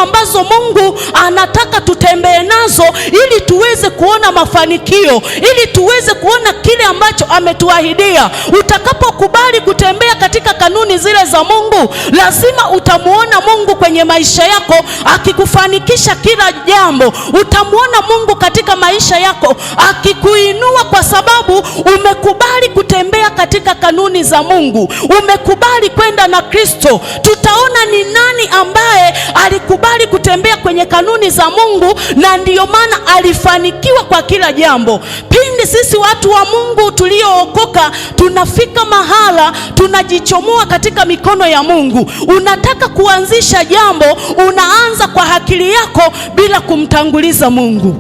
ambazo Mungu anataka tutembee nazo ili tuweze kuona mafanikio, ili tuweze kuona kile ambacho ametuahidia. Utakapokubali kutembea katika kanuni zile za Mungu, lazima utamuona Mungu kwenye maisha yako akikufanikisha kila jambo. Utamuona Mungu katika maisha yako akikuinua, kwa sababu umekubali kutembea katika kanuni za Mungu, umekubali kwenda na Kristo. Tutaona ni nani ambaye alikubali kutembea kwenye kanuni za Mungu na ndiyo maana alifanikiwa kwa kila jambo. Pindi sisi watu wa Mungu tuliookoka tunafika mahala tunajichomoa katika mikono ya Mungu. Unataka kuanzisha jambo, unaanza kwa akili yako bila kumtanguliza Mungu.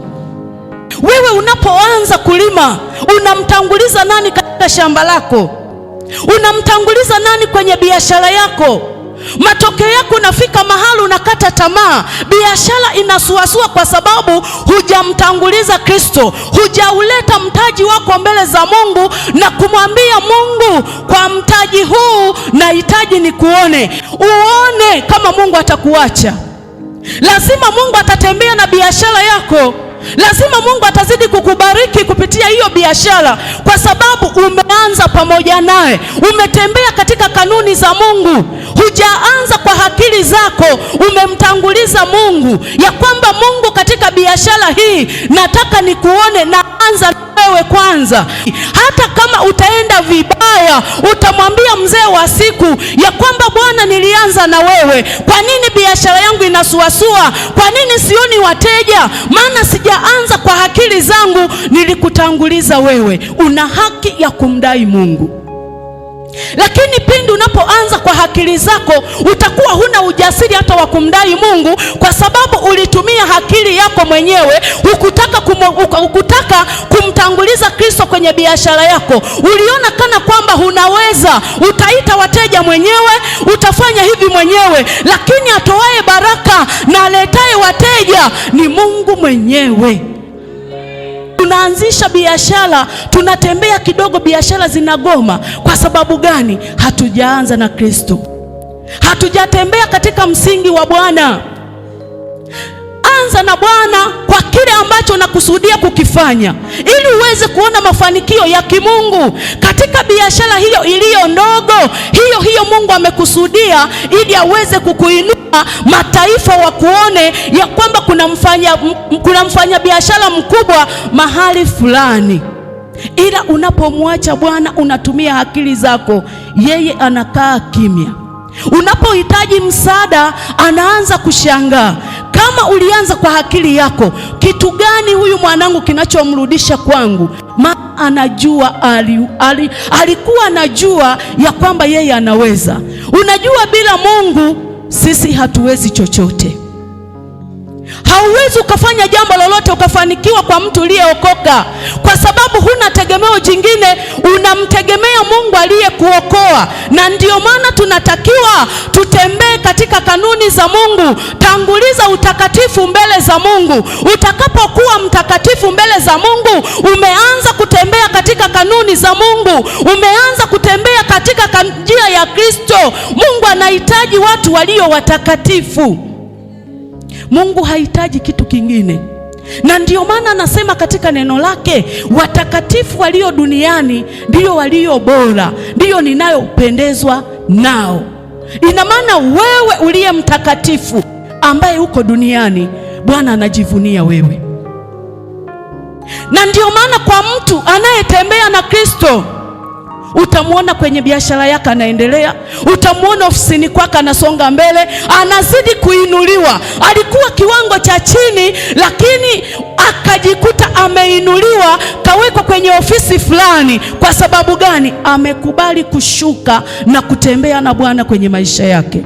Wewe unapoanza kulima, unamtanguliza nani katika shamba lako? Unamtanguliza nani kwenye biashara yako? Matokeo yako unafika mahali unakata tamaa, biashara inasuasua kwa sababu hujamtanguliza Kristo. Hujauleta mtaji wako mbele za Mungu na kumwambia Mungu, kwa mtaji huu nahitaji nikuone. Uone kama Mungu atakuacha. Lazima Mungu atatembea na biashara yako. Lazima Mungu atazidi kukubariki kupitia hiyo biashara, kwa sababu umeanza pamoja naye. Umetembea katika kanuni za Mungu. Hujaanza kwa akili zako, umemtanguliza Mungu, ya kwamba Mungu, katika biashara hii nataka nikuone, na anza wewe kwanza. Hata kama utaenda vibaya, utamwambia mzee wa siku ya kwamba Bwana, nilianza na wewe. Kwa nini biashara yangu inasuasua? Kwa nini sioni wateja? Maana sijaanza kwa akili zangu, nilikutanguliza wewe. Una haki ya kumdai Mungu. Lakini pindi unapoanza kwa akili zako, utakuwa huna ujasiri hata wa kumdai Mungu, kwa sababu ulitumia akili yako mwenyewe. Hukutaka kumtanguliza Kristo kwenye biashara yako. Uliona kana kwamba unaweza, utaita wateja mwenyewe, utafanya hivi mwenyewe, lakini atoaye baraka na aletaye wateja ni Mungu mwenyewe. Tunaanzisha biashara, tunatembea kidogo, biashara zinagoma. Kwa sababu gani? Hatujaanza na Kristo. Hatujatembea katika msingi wa Bwana. Anza na Bwana kwa kile ambacho unakusudia kukifanya, ili uweze kuona mafanikio ya kimungu katika biashara hiyo iliyo ndogo. Hiyo Mungu amekusudia ili aweze kukuinua, mataifa wakuone ya kwamba kuna mfanya biashara mkubwa mahali fulani. Ila unapomwacha Bwana, unatumia akili zako, yeye anakaa kimya. Unapohitaji msaada, anaanza kushangaa. Kama ulianza kwa akili yako, kitu gani huyu mwanangu kinachomrudisha kwangu? Maana anajua, alikuwa anajua ya kwamba yeye anaweza. Unajua, bila Mungu sisi hatuwezi chochote. Hauwezi ukafanya jambo lolote ukafanikiwa kwa mtu uliyeokoka, kwa sababu huna tegemeo jingine, unamtegemea Mungu aliyekuokoa. Na ndio maana tunatakiwa tutembee katika kanuni za Mungu. Tanguliza utakatifu mbele za Mungu. Utakapokuwa mtakatifu mbele za Mungu, umeanza kutembea katika kanuni za Mungu, umeanza kutembea katika njia ya Kristo. Mungu anahitaji watu walio watakatifu. Mungu hahitaji kitu kingine. Na ndio maana anasema katika neno lake, watakatifu walio duniani ndio walio bora, ndio ninayopendezwa nao. Ina maana wewe uliye mtakatifu ambaye uko duniani, Bwana anajivunia wewe. Na ndio maana kwa mtu anayetembea na Kristo, utamwona kwenye biashara yake anaendelea, utamwona ofisini kwake anasonga mbele, anazidi kuinuliwa. Alikuwa kiwango cha chini, lakini akajikuta ameinuliwa, kawekwa kwenye ofisi fulani. Kwa sababu gani? Amekubali kushuka na kutembea na Bwana kwenye maisha yake.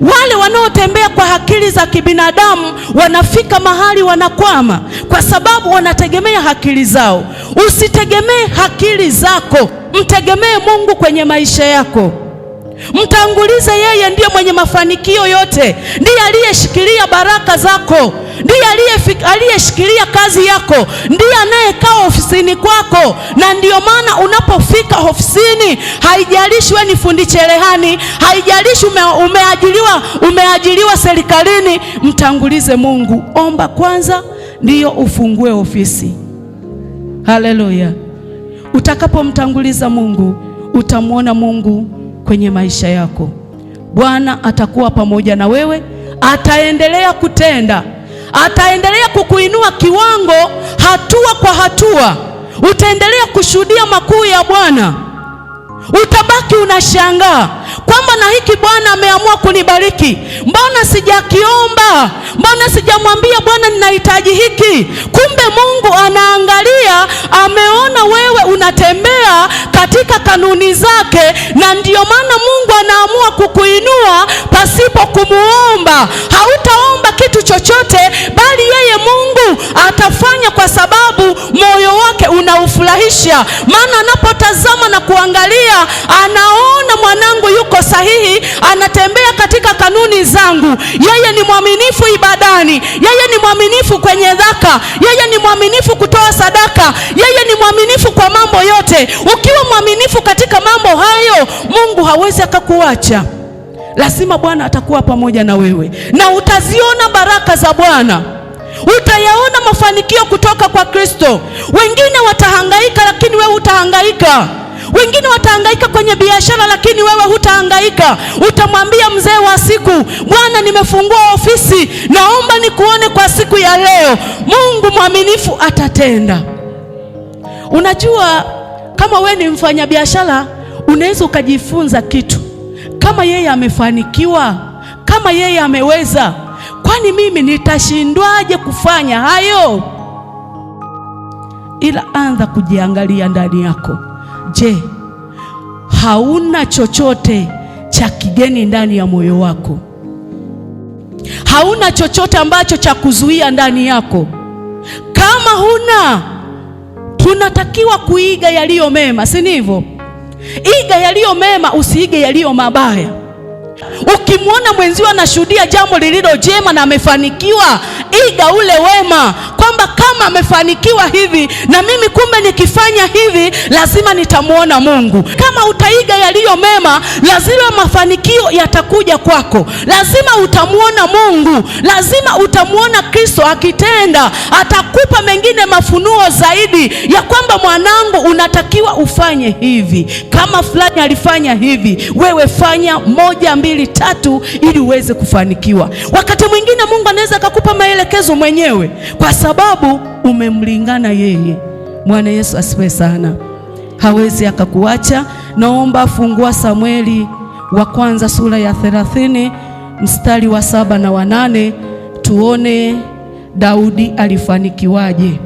Wale wanaotembea kwa akili za kibinadamu wanafika mahali wanakwama, kwa sababu wanategemea akili zao. Usitegemee akili zako, mtegemee Mungu kwenye maisha yako. Mtangulize yeye, ndiye mwenye mafanikio yote, ndiye aliyeshikilia baraka zako. ndiye aliyeshikilia kazi yako, ndiye anayekaa ofisini kwako. Na ndiyo maana unapofika ofisini, haijalishi wewe ni fundi cherehani, haijalishi umeajiriwa serikalini, mtangulize Mungu. Omba kwanza ndiyo ufungue ofisi. Haleluya. Utakapomtanguliza Mungu, utamwona Mungu kwenye maisha yako. Bwana atakuwa pamoja na wewe, ataendelea kutenda, ataendelea kukuinua kiwango, hatua kwa hatua. Utaendelea kushuhudia makuu ya Bwana. Utabaki unashangaa kwamba na hiki Bwana ameamua kunibariki, mbona sijakiomba? Mbona sijamwambia Bwana ninahitaji hiki? Kumbe Mungu anaangalia, ameona wewe unatembea katika kanuni zake, na ndiyo maana Mungu anaamua kukuinua pasipo kumuomba. Hautaomba kitu chochote, bali yeye Mungu atafanya kwa sababu moyo wake unaufurahisha. Maana anapotazama na kuangalia, anaona mwanangu yuko sahihi, anatembea katika kanuni zangu. Yeye ni mwaminifu ibadani, yeye ni mwaminifu kwenye zaka, yeye ni mwaminifu kutoa sadaka, yeye ni mwaminifu kwa mambo yote. Ukiwa mwaminifu katika mambo hayo, Mungu hawezi akakuacha. Lazima Bwana atakuwa pamoja na wewe, na utaziona baraka za Bwana. Utayaona mafanikio kutoka kwa Kristo. Wengine watahangaika, lakini wewe hutahangaika. Wengine watahangaika kwenye biashara, lakini wewe hutahangaika. Utamwambia mzee wa siku, Bwana, nimefungua ofisi, naomba nikuone kwa siku ya leo. Mungu mwaminifu atatenda. Unajua, kama wewe ni mfanyabiashara, unaweza ukajifunza kitu. Kama yeye amefanikiwa, kama yeye ameweza, kwani mimi nitashindwaje kufanya hayo? Ila anza kujiangalia ndani yako. Je, hauna chochote cha kigeni ndani ya moyo wako? Hauna chochote ambacho cha kuzuia ndani yako? Kama huna, tunatakiwa kuiga yaliyo mema, si ndivyo? Iga yaliyo mema, usiige yaliyo mabaya. Ukimwona mwenzio anashuhudia jambo lililo jema na amefanikiwa, iga ule wema, kwamba kama amefanikiwa hivi, na mimi kumbe nikifanya hivi lazima nitamwona Mungu. Kama utaiga yaliyo mema, lazima mafanikio yatakuja kwako. Lazima utamwona Mungu, lazima utamwona Kristo akitenda. Atakupa mengine mafunuo zaidi ya kwamba mwanangu, unatakiwa ufanye hivi. Kama fulani alifanya hivi, wewe fanya 1, 2, 3 ili uweze kufanikiwa. Wakati mwingine Mungu anaweza akakupa maelekezo mwenyewe kwa sababu umemlingana yeye. Bwana Yesu asifiwe sana. Hawezi akakuacha. Naomba fungua Samueli wa kwanza sura ya 30 mstari wa 7 na wa 8, tuone Daudi alifanikiwaje.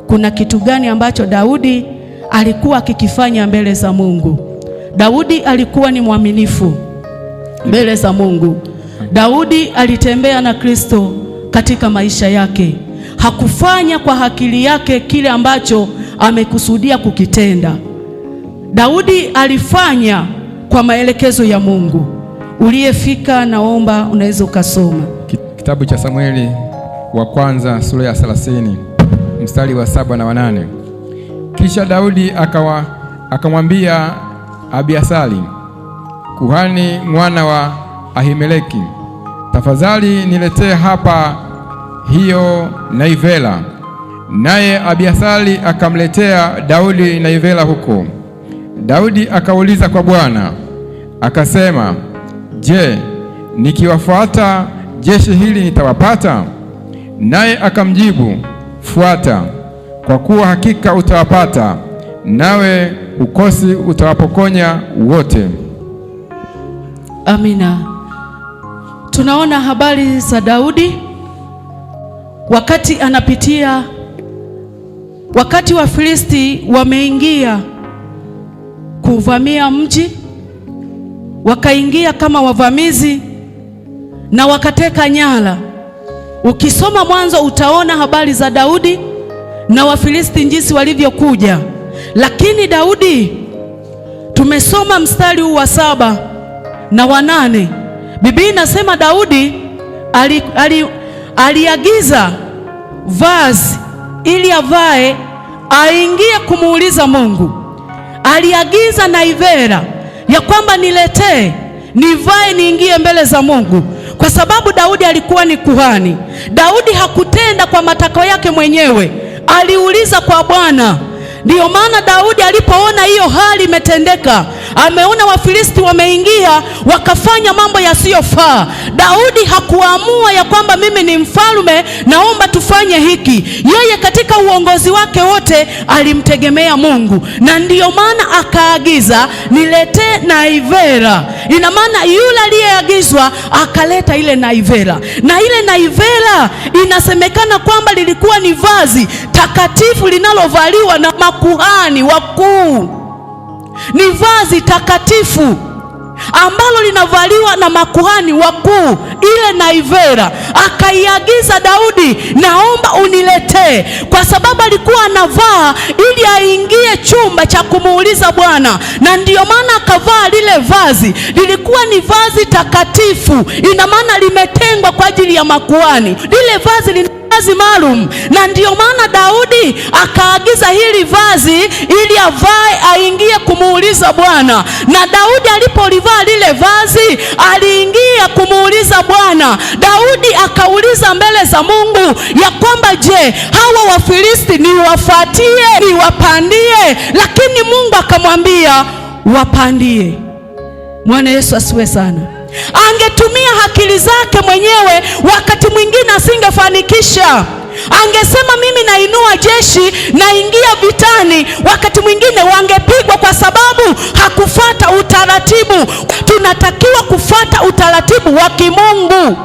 Kuna kitu gani ambacho Daudi alikuwa akikifanya mbele za Mungu? Daudi alikuwa ni mwaminifu mbele za Mungu. Daudi alitembea na Kristo katika maisha yake. Hakufanya kwa akili yake kile ambacho amekusudia kukitenda. Daudi alifanya kwa maelekezo ya Mungu. Uliyefika, naomba unaweza ukasoma kitabu cha Samueli wa kwanza sura ya 30 mstari wa 7 na wa 8. Kisha Daudi akamwambia Abiasali, kuhani mwana wa Ahimeleki, tafadhali niletee hapa hiyo naivela. Naye Abiasali akamletea Daudi naivela huko. Daudi akauliza kwa Bwana akasema, je, nikiwafuata jeshi hili nitawapata? Naye akamjibu, fuata, kwa kuwa hakika utawapata, nawe ukosi utawapokonya wote. Amina. Tunaona habari za Daudi wakati anapitia, wakati wa Filisti wameingia kuvamia mji, wakaingia kama wavamizi na wakateka nyara. Ukisoma Mwanzo utaona habari za Daudi na Wafilisti jinsi walivyokuja. Lakini Daudi, tumesoma mstari wa 7 na wa 8. Biblia inasema Daudi aliagiza vazi ili avae aingie kumuuliza Mungu. Aliagiza naivera ya kwamba niletee nivae niingie mbele za Mungu, kwa sababu Daudi alikuwa ni kuhani. Daudi hakutenda kwa matakwa yake mwenyewe, aliuliza kwa Bwana. Ndiyo maana Daudi alipoona hiyo hali imetendeka, ameona Wafilisti wameingia wakafanya mambo yasiyofaa, Daudi hakuamua ya kwamba mimi ni mfalme, naomba tufanye hiki. Yeye katika uongozi wake wote alimtegemea Mungu, na ndiyo maana akaagiza niletee naivera. Ina maana yule aliyeagizwa akaleta ile naivera, na ile naivera inasemekana kwamba lilikuwa ni vazi takatifu linalovaliwa na makuhani wakuu. Ni vazi takatifu ambalo linavaliwa na makuhani wakuu, ile naivera. Akaiagiza Daudi, naomba uniletee, kwa sababu alikuwa anavaa ili aingie chumba cha kumuuliza Bwana. Na ndiyo maana akavaa lile vazi, lilikuwa ni vazi takatifu, ina maana limetengwa kwa ajili ya makuhani. Lile vazi vazi maalum, na ndiyo maana Daudi akaagiza hili vazi ili avae aingie kumuuliza Bwana. Na Daudi alipolivaa lile vazi aliingia kumuuliza Bwana. Daudi akauliza mbele za Mungu ya kwamba je, hawa Wafilisti niwafuatie, niwapandie? Lakini Mungu akamwambia wapandie. Bwana Yesu asiwe sana. Angetumia akili zake mwenyewe, wakati mwingine asingefanikisha. Angesema mimi nainua jeshi, naingia vitani, wakati mwingine wangepigwa, kwa sababu hakufuata utaratibu. Tunatakiwa kufuata utaratibu wa kimungu.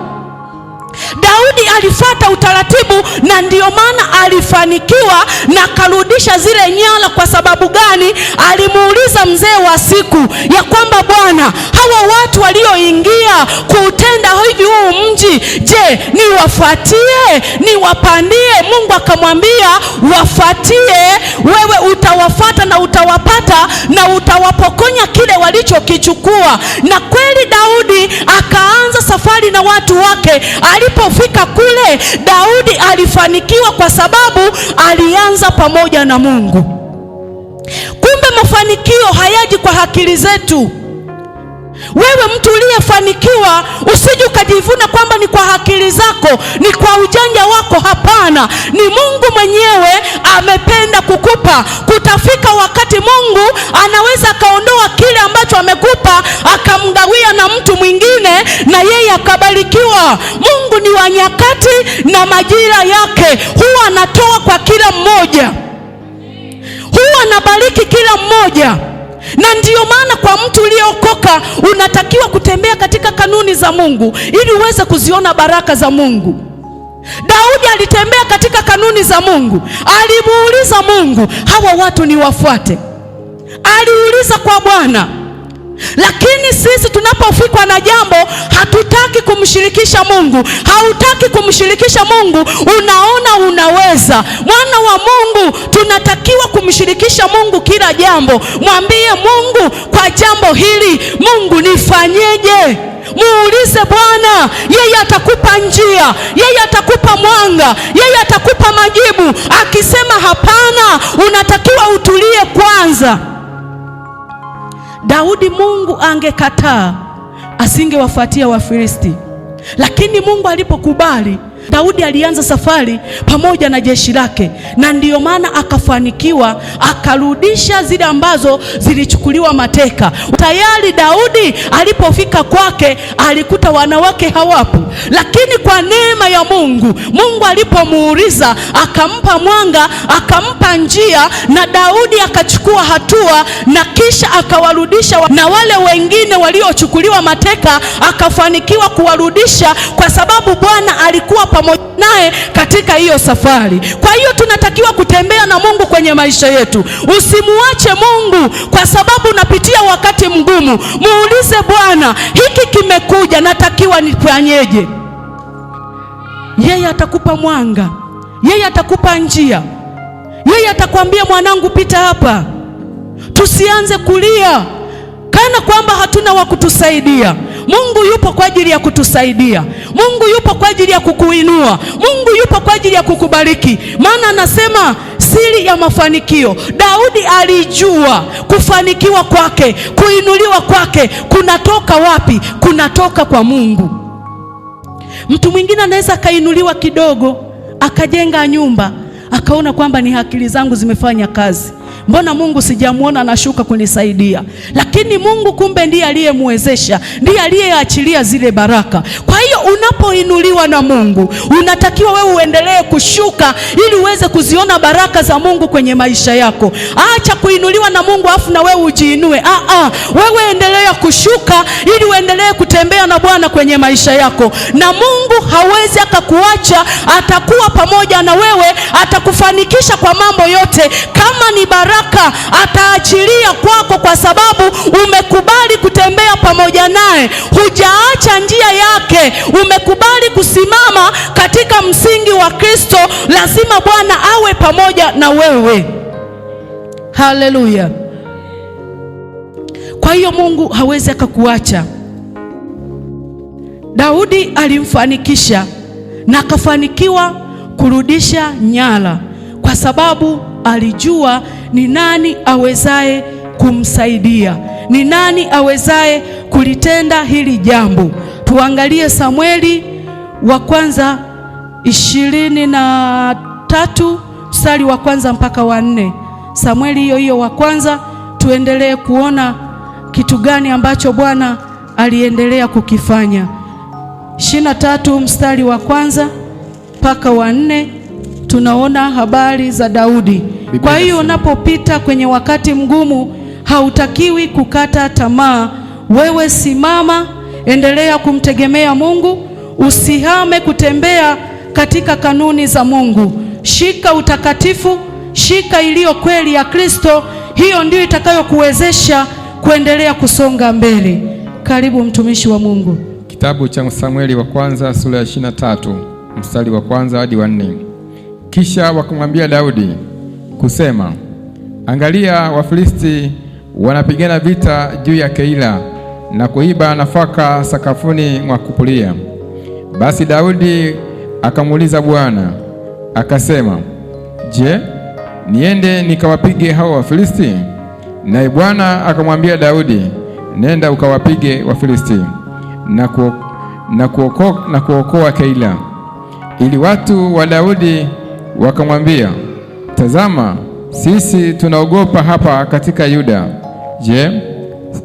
Daudi alifuata utaratibu, na ndiyo maana alifanikiwa na karudisha zile nyara. Kwa sababu gani? Alimuuliza mzee wa siku ya kwamba Bwana, hawa watu walioingia kuutenda hivi huu mji, je, niwafuatie, niwapandie? Mungu akamwambia wafuatie, wewe utawafata na utawapata na utawapokonya kile walichokichukua. Na kweli Daudi akaanza safari na watu wake. Alipofika kule, Daudi alifanikiwa kwa sababu alianza pamoja na Mungu. Kumbe mafanikio hayaji kwa akili zetu. Wewe mtu uliyefanikiwa, usije ukajivuna kwamba ni kwa akili zako, ni kwa ujanja wako. Hapana, ni Mungu mwenyewe amependa kukupa. Kutafika wakati Mungu anaweza akaondoa kile ambacho amekupa akamgawia na mtu mwingine, na yeye akabarikiwa. Mungu ni wa nyakati na majira yake, huwa anatoa kwa kila mmoja, huwa anabariki kila mmoja. Na ndiyo maana kwa mtu uliyeokoka unatakiwa kutembea katika kanuni za Mungu ili uweze kuziona baraka za Mungu. Daudi alitembea katika kanuni za Mungu. Alimuuliza Mungu, hawa watu niwafuate? Aliuliza kwa Bwana. Lakini sisi tunapofikwa na jambo hatutaki kumshirikisha Mungu. Hautaki kumshirikisha Mungu, unaona unaweza. Mwana wa Mungu, tunatakiwa kumshirikisha Mungu kila jambo. Mwambie Mungu, kwa jambo hili Mungu nifanyeje? Muulize Bwana, yeye atakupa njia, yeye atakupa mwanga, yeye atakupa majibu. Akisema hapana, unatakiwa utulie kwanza. Daudi Mungu angekataa, asingewafuatia Wafilisti. Lakini Mungu alipokubali, Daudi alianza safari pamoja na jeshi lake, na ndiyo maana akafanikiwa, akarudisha zile ambazo zilichukuliwa mateka. Tayari Daudi alipofika kwake alikuta wanawake hawapo, lakini kwa neema ya Mungu, Mungu alipomuuliza akampa mwanga, akampa njia, na Daudi akachukua hatua, na kisha akawarudisha. Na wale wengine waliochukuliwa mateka akafanikiwa kuwarudisha, kwa sababu Bwana alikuwa pamoja naye katika hiyo safari. Kwa hiyo tunatakiwa kutembea na Mungu kwenye maisha yetu. Usimuache Mungu kwa sababu unapitia wakati mgumu. Muulize Bwana, hiki kimekuja, natakiwa nifanyeje? Yeye atakupa mwanga, yeye atakupa njia, yeye atakwambia mwanangu, pita hapa. Tusianze kulia kana kwamba hatuna wa kutusaidia. Mungu yupo kwa ajili ya kutusaidia. Mungu yupo kwa ajili ya kukuinua. Mungu yupo kwa ajili ya kukubariki. Maana anasema siri ya mafanikio, Daudi alijua kufanikiwa kwake, kuinuliwa kwake kunatoka wapi? Kunatoka kwa Mungu. Mtu mwingine anaweza kainuliwa kidogo, akajenga nyumba, akaona kwamba ni akili zangu zimefanya kazi, mbona Mungu sijamuona anashuka kunisaidia? Lakini Mungu kumbe ndiye aliyemwezesha, ndiye aliyeachilia zile baraka. Kwa hiyo unapoinuliwa na Mungu, unatakiwa wewe uendelee kushuka ili uweze kuziona baraka za Mungu kwenye maisha yako. Acha kuinuliwa na Mungu afu na wewe ujiinue. Wewe endelea kushuka ili uendelee kutembea na Bwana kwenye maisha yako. Na Mungu hawezi akakuacha, atakuwa pamoja na wewe, atakufanikisha kwa mambo yote. Kama ni baraka ataachilia kwako kwa sababu umekubali kutembea pamoja naye. Hujaacha njia yake, umekubali kusimama katika msingi wa Kristo. Lazima Bwana awe pamoja na wewe. Haleluya. Kwa hiyo Mungu hawezi akakuacha. Daudi alimfanikisha na akafanikiwa kurudisha nyara kwa sababu alijua ni nani awezaye kumsaidia, ni nani awezaye kulitenda hili jambo. Tuangalie Samueli wa kwanza 23 mstari wa kwanza mpaka wa 4. Samueli hiyo wa kwanza, tuendelee kuona kitu gani ambacho Bwana aliendelea kukifanya. 23 mstari wa kwanza mpaka wa 4. Tunaona habari za Daudi. Kwa hiyo unapopita kwenye wakati mgumu, hautakiwi kukata tamaa. Wewe simama, endelea kumtegemea Mungu, usihame kutembea katika kanuni za Mungu. Shika utakatifu, shika iliyo kweli ya Kristo. Hiyo ndio itakayokuwezesha kuendelea kusonga mbele. Karibu mtumishi wa Mungu. Kitabu cha Samueli wa kwanza sura ya 23 mstari wa kwanza hadi wa 4. Kisha wakamwambia Daudi kusema, angalia, Wafilisti wanapigana vita juu ya Keila na kuiba nafaka sakafuni mwa kupulia. Basi Daudi akamuuliza Bwana akasema, je, niende nikawapige hao Wafilisti? Naye Bwana akamwambia Daudi, nenda ukawapige Wafilisti na kuokoa Keila. Ili watu wa Daudi wakamwambia, tazama, sisi tunaogopa hapa katika Yuda. Je,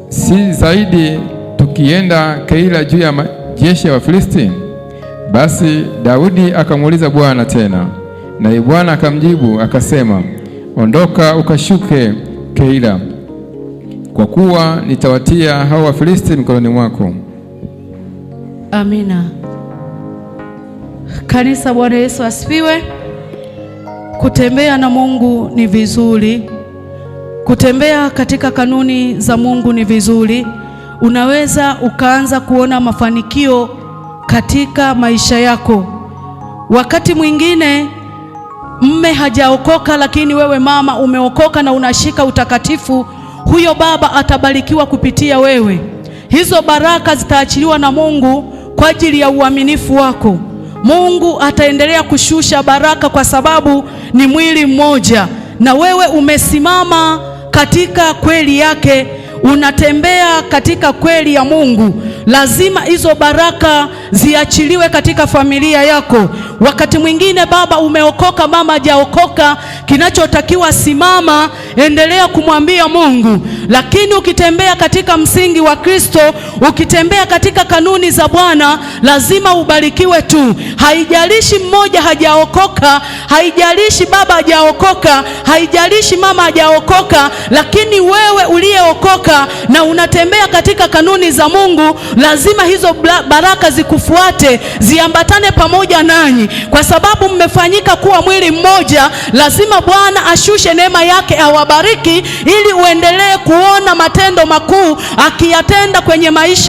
si zaidi tukienda Keila juu ya jeshi ya Wafilisti? Basi Daudi akamuuliza Bwana tena, naye Bwana akamjibu akasema, ondoka ukashuke Keila, kwa kuwa nitawatia hao Wafilisti mikononi mwako. Amina. Kanisa, Bwana Yesu asifiwe. Kutembea na Mungu ni vizuri. Kutembea katika kanuni za Mungu ni vizuri. Unaweza ukaanza kuona mafanikio katika maisha yako. Wakati mwingine mme hajaokoka, lakini wewe mama umeokoka na unashika utakatifu, huyo baba atabarikiwa kupitia wewe. Hizo baraka zitaachiliwa na Mungu kwa ajili ya uaminifu wako. Mungu ataendelea kushusha baraka kwa sababu ni mwili mmoja, na wewe umesimama katika kweli yake, unatembea katika kweli ya Mungu. Lazima hizo baraka ziachiliwe katika familia yako. Wakati mwingine baba umeokoka, mama hajaokoka, kinachotakiwa simama, endelea kumwambia Mungu. Lakini ukitembea katika msingi wa Kristo, ukitembea katika kanuni za Bwana, lazima ubarikiwe tu. Haijalishi mmoja hajaokoka, haijalishi baba hajaokoka, haijalishi mama hajaokoka, lakini wewe uliyeokoka na unatembea katika kanuni za Mungu, lazima hizo baraka zikufuate, ziambatane pamoja nanyi, kwa sababu mmefanyika kuwa mwili mmoja. Lazima Bwana ashushe neema yake awabariki, ili uendelee kuona matendo makuu akiyatenda kwenye maisha